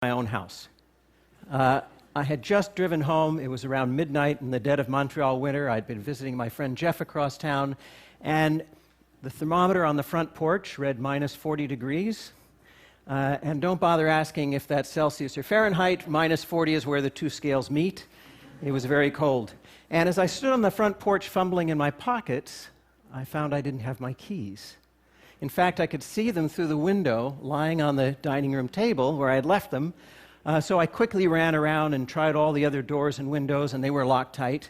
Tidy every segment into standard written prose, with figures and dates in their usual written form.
my own house. I had just driven home. It was around midnight in the dead of Montreal winter. I'd been visiting my friend Jeff across town, and the thermometer on the front porch read minus 40 degrees. And don't bother asking if that's Celsius or Fahrenheit. Minus 40 is where the two scales meet. It was very cold. And as I stood on the front porch fumbling in my pockets, I found I didn't have my keys. In fact, I could see them through the window lying on the dining room table where I had left them. So I quickly ran around and tried all the other doors and windows, and they were locked tight.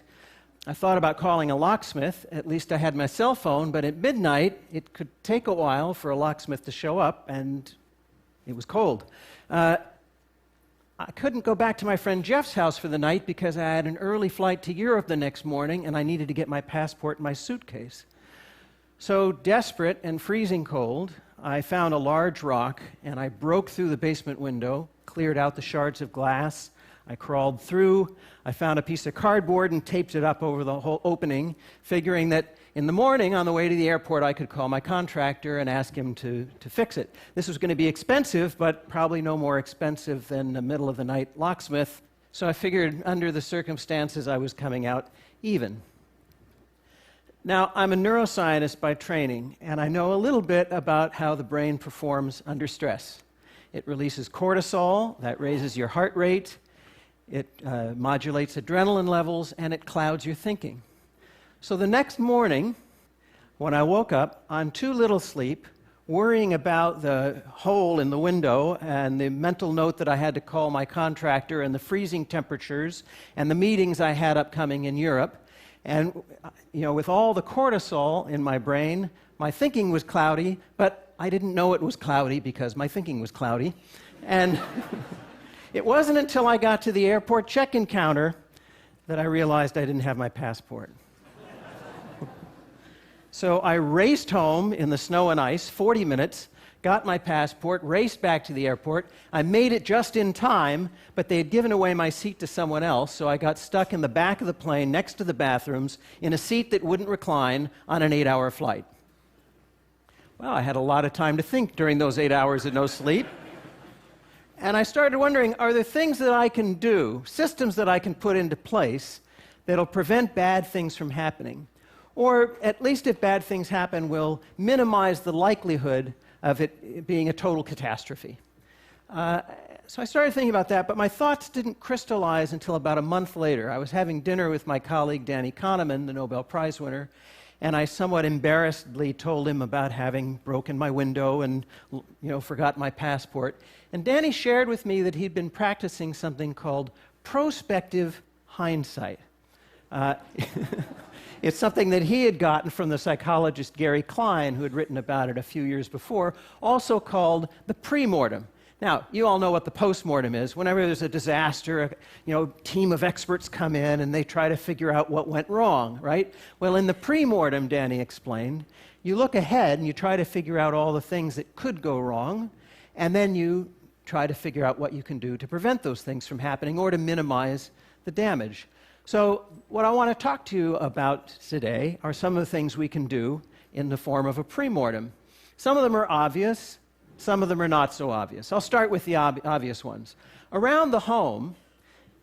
I thought about calling a locksmith. At least I had my cell phone, but at midnight, it could take a while for a locksmith to show up, and it was cold. I couldn't go back to my friend Jeff's house for the night because I had an early flight to Europe the next morning, and I needed to get my passport in my suitcase. So, desperate and freezing cold, I found a large rock, and I broke through the basement window, cleared out the shards of glass. I crawled through. I found a piece of cardboard and taped it up over the whole opening, figuring that in the morning on the way to the airport I could call my contractor and ask him to fix it. This was going to be expensive, but probably no more expensive than a middle-of-the-night locksmith. So I figured under the circumstances I was coming out even. Now, I'm a neuroscientist by training, and I know a little bit about how the brain performs under stress. It releases cortisol, that raises your heart rate, it modulates adrenaline levels, and it clouds your thinking. So the next morning, when I woke up on too little sleep, worrying about the hole in the window and the mental note that I had to call my contractor and the freezing temperatures and the meetings I had upcoming in Europe, and with all the cortisol in my brain, my thinking was cloudy, but I didn't know it was cloudy because my thinking was cloudy. And it wasn't until I got to the airport check-in counter that I realized I didn't have my passport. So I raced home in the snow and ice, 40 minutes, got my passport, raced back to the airport. I made it just in time, but they had given away my seat to someone else, so I got stuck in the back of the plane next to the bathrooms in a seat that wouldn't recline on an 8-hour flight. Well, I had a lot of time to think during those 8 hours of no sleep. And I started wondering, are there things that I can do, systems that I can put into place that'll prevent bad things from happening? Or at least if bad things happen, will minimize the likelihood of it being a total catastrophe. So I started thinking about that, but my thoughts didn't crystallize until about a month later. I was having dinner with my colleague Danny Kahneman, the Nobel Prize winner, and I somewhat embarrassedly told him about having broken my window and forgot my passport. And Danny shared with me that he'd been practicing something called prospective hindsight. It's something that he had gotten from the psychologist Gary Klein, who had written about it a few years before, also called the premortem. Now, you all know what the postmortem is. Whenever there's a disaster, a team of experts come in and they try to figure out what went wrong, right? Well, in the premortem, Danny explained, you look ahead and you try to figure out all the things that could go wrong, and then you try to figure out what you can do to prevent those things from happening or to minimize the damage. So what I want to talk to you about today are some of the things we can do in the form of a premortem. Some of them are obvious, some of them are not so obvious. I'll start with the obvious ones. Around the home,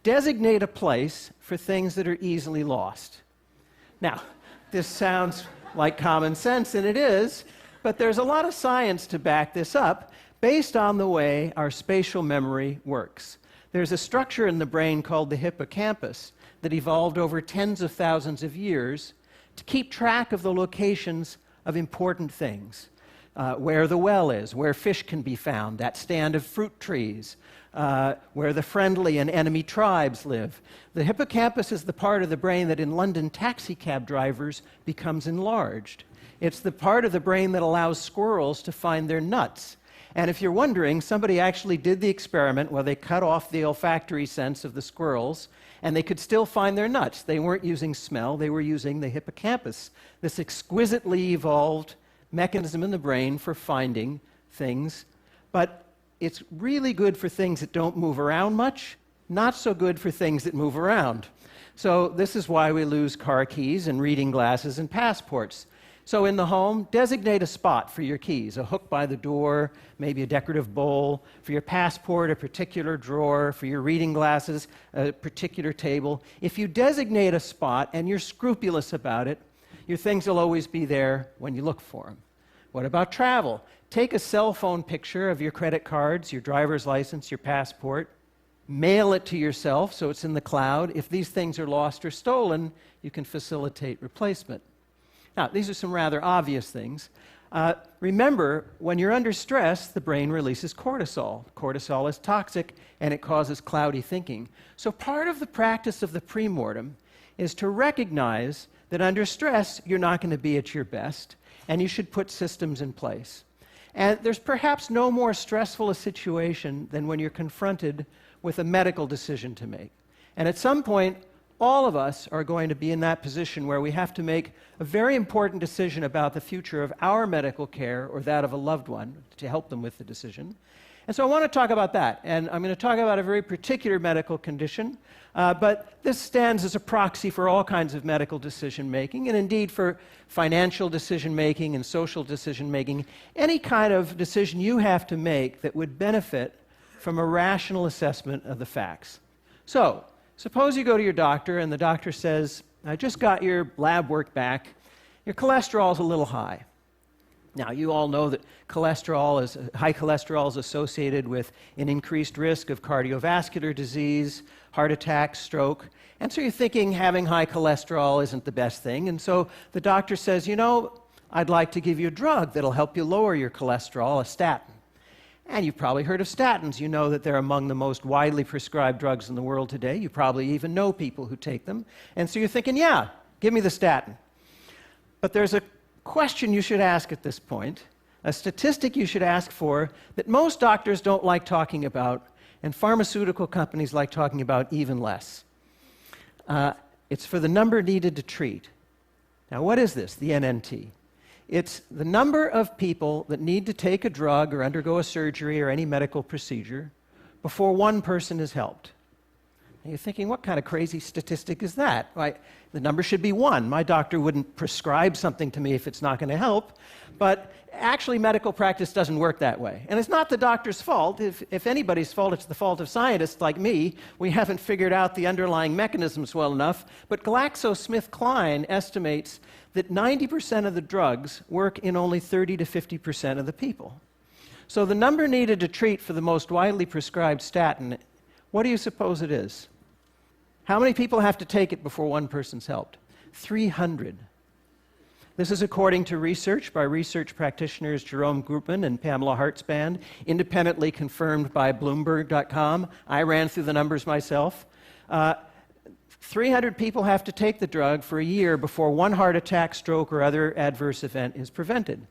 designate a place for things that are easily lost. Now, this sounds like common sense, and it is, but there's a lot of science to back this up based on the way our spatial memory works. There's a structure in the brain called the hippocampus that evolved over tens of thousands of years to keep track of the locations of important things. Where the well is, where fish can be found, that stand of fruit trees, where the friendly and enemy tribes live. The hippocampus is the part of the brain that in London taxi cab drivers becomes enlarged. It's the part of the brain that allows squirrels to find their nuts. And if you're wondering, somebody actually did the experiment where they cut off the olfactory sense of the squirrels, and they could still find their nuts. They weren't using smell, they were using the hippocampus, this exquisitely evolved mechanism in the brain for finding things. But it's really good for things that don't move around much, not so good for things that move around. So this is why we lose car keys and reading glasses and passports. So in the home, designate a spot for your keys, a hook by the door, maybe a decorative bowl, for your passport, a particular drawer, for your reading glasses, a particular table. If you designate a spot and you're scrupulous about it, your things will always be there when you look for them. What about travel? Take a cell phone picture of your credit cards, your driver's license, your passport. Mail it to yourself so it's in the cloud. If these things are lost or stolen, you can facilitate replacement. Now, these are some rather obvious things. Remember, when you're under stress, the brain releases cortisol. Cortisol is toxic, and it causes cloudy thinking. So part of the practice of the premortem is to recognize that under stress, you're not going to be at your best, and you should put systems in place. And there's perhaps no more stressful a situation than when you're confronted with a medical decision to make. And at some point, all of us are going to be in that position where we have to make a very important decision about the future of our medical care or that of a loved one to help them with the decision. And so I want to talk about that. And I'm going to talk about a very particular medical condition, but this stands as a proxy for all kinds of medical decision-making, and indeed for financial decision-making and social decision-making, any kind of decision you have to make that would benefit from a rational assessment of the facts. So, suppose you go to your doctor and the doctor says, I just got your lab work back. Your cholesterol is a little high. Now, you all know that high cholesterol is associated with an increased risk of cardiovascular disease, heart attack, stroke. And so you're thinking having high cholesterol isn't the best thing. And so the doctor says, I'd like to give you a drug that'll help you lower your cholesterol, a statin. And you've probably heard of statins. You know that they're among the most widely prescribed drugs in the world today. You probably even know people who take them. And so you're thinking, yeah, give me the statin. But there's a question you should ask at this point, a statistic you should ask for that most doctors don't like talking about, and pharmaceutical companies like talking about even less. It's for the number needed to treat. Now, what is this, the NNT? It's the number of people that need to take a drug or undergo a surgery or any medical procedure before one person is helped. And you're thinking, what kind of crazy statistic is that? Why, the number should be 1. My doctor wouldn't prescribe something to me if it's not going to help. But actually, medical practice doesn't work that way. And it's not the doctor's fault. If anybody's fault, it's the fault of scientists like me. We haven't figured out the underlying mechanisms well enough. But GlaxoSmithKline estimates that 90% of the drugs work in only 30 to 50% of the people. So the number needed to treat for the most widely prescribed statin, what do you suppose it is? How many people have to take it before one person's helped? 300. This is according to research by research practitioners Jerome Groopman and Pamela Hartzband, independently confirmed by Bloomberg.com. I ran through the numbers myself. 300 people have to take the drug for a year before one heart attack, stroke, or other adverse event is prevented.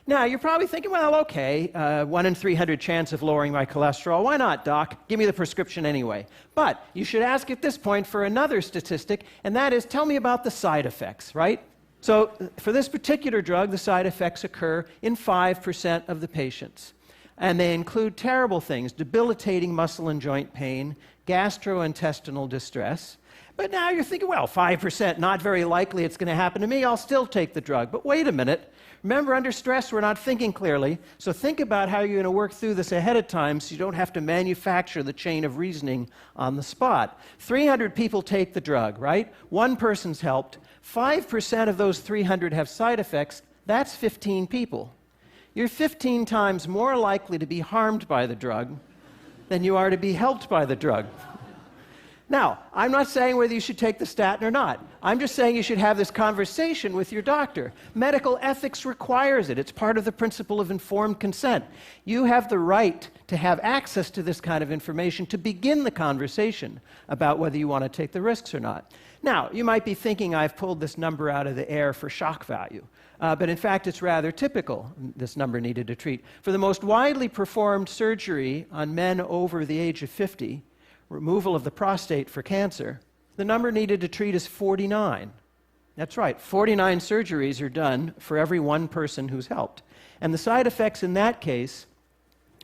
Now, you're probably thinking, well, okay, 1 in 300 chance of lowering my cholesterol. Why not, doc? Give me the prescription anyway. But you should ask at this point for another statistic, and that is, tell me about the side effects, right? So for this particular drug, the side effects occur in 5% of the patients. And they include terrible things, debilitating muscle and joint pain, gastrointestinal distress. But now you're thinking, well, 5%, not very likely it's going to happen to me. I'll still take the drug. But wait a minute. Remember, under stress, we're not thinking clearly. So think about how you're going to work through this ahead of time so you don't have to manufacture the chain of reasoning on the spot. 300 people take the drug, right? One person's helped. 5% of those 300 have side effects. That's 15 people. You're 15 times more likely to be harmed by the drug than you are to be helped by the drug. Now, I'm not saying whether you should take the statin or not. I'm just saying you should have this conversation with your doctor. Medical ethics requires it. It's part of the principle of informed consent. You have the right to have access to this kind of information to begin the conversation about whether you want to take the risks or not. Now, you might be thinking I've pulled this number out of the air for shock value. But in fact, it's rather typical, this number needed to treat. For the most widely performed surgery on men over the age of 50, removal of the prostate for cancer, the number needed to treat is 49. That's right, 49 surgeries are done for every one person who's helped. And the side effects in that case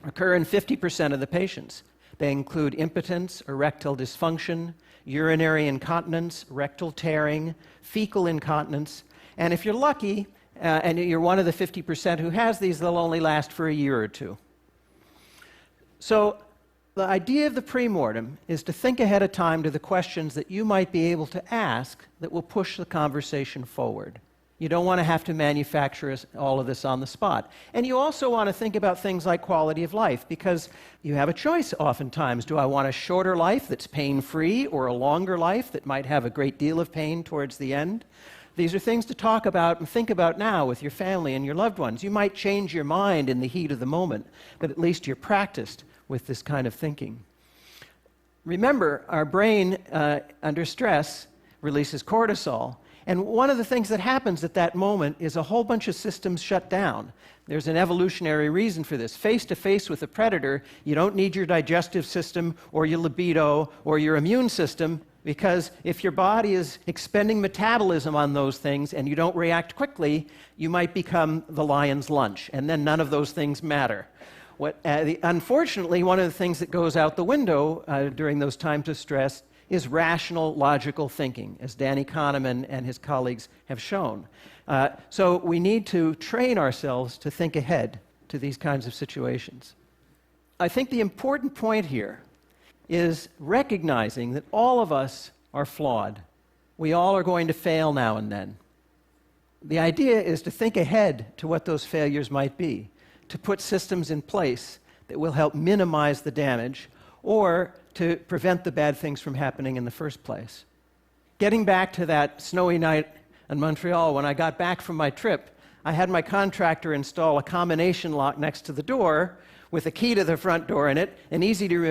occur in 50% of the patients. They include impotence, erectile dysfunction, urinary incontinence, rectal tearing, fecal incontinence, and if you're lucky, and you're one of the 50% who has these, they'll only last for a year or two. So the idea of the premortem is to think ahead of time to the questions that you might be able to ask that will push the conversation forward. You don't want to have to manufacture all of this on the spot. And you also want to think about things like quality of life, because you have a choice oftentimes. Do I want a shorter life that's pain-free, or a longer life that might have a great deal of pain towards the end? These are things to talk about and think about now with your family and your loved ones. You might change your mind in the heat of the moment, but at least you're practiced with this kind of thinking. Remember, our brain under stress releases cortisol. And one of the things that happens at that moment is a whole bunch of systems shut down. There's an evolutionary reason for this. Face to face with a predator, you don't need your digestive system or your libido or your immune system, because if your body is expending metabolism on those things and you don't react quickly, you might become the lion's lunch, and then none of those things matter. Unfortunately, one of the things that goes out the window during those times of stress is rational, logical thinking, as Danny Kahneman and his colleagues have shown. So we need to train ourselves to think ahead to these kinds of situations. I think the important point here is recognizing that all of us are flawed. We all are going to fail now and then. The idea is to think ahead to what those failures might be, to put systems in place that will help minimize the damage, or to prevent the bad things from happening in the first place. Getting back to that snowy night in Montreal, when I got back from my trip, I had my contractor install a combination lock next to the door with a key to the front door in it, and easy to